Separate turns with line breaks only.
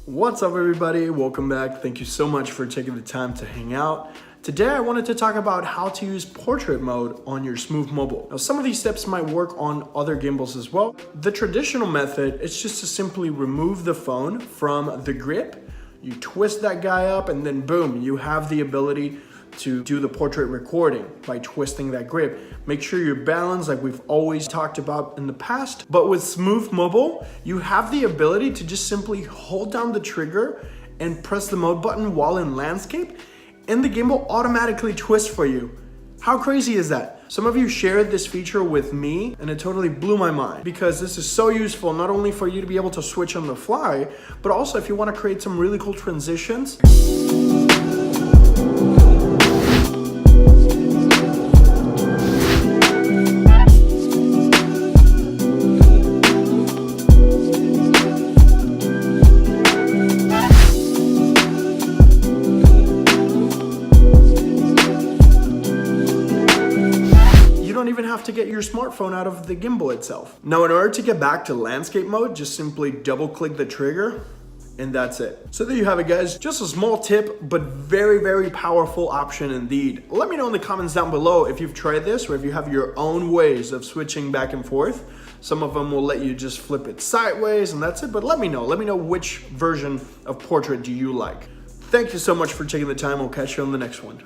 What's up everybody, welcome back. Thank you so much for taking the time to hang out. Today I wanted to talk about how to use portrait mode on your Smove Mobile. Now some of these steps might work on other gimbals as well. The traditional method is just to simply remove the phone from the grip. You twist that guy up and then boom, you have the ability to do the portrait recording by twisting that grip. Make sure you're balanced like we've always talked about in the past. But with Smove Mobile, you have the ability to just simply hold down the trigger and press the mode button while in landscape, and the gimbal automatically twists for you. How crazy is that? Some of you shared this feature with me and it totally blew my mind because this is so useful not only for you to be able to switch on the fly, but also if you want to create some really cool transitions. Even have to get your smartphone out of the gimbal itself. Now in order to get back to landscape mode, just simply double click the trigger and that's it. So there you have it guys, just a small tip but very powerful option indeed. Let me know in the comments down below if you've tried this or if you have your own ways of switching back and forth. Some of them will let you just flip it sideways and that's it, but let me know which version of portrait do you like. Thank you so much for taking the time. We'll catch you on the next one.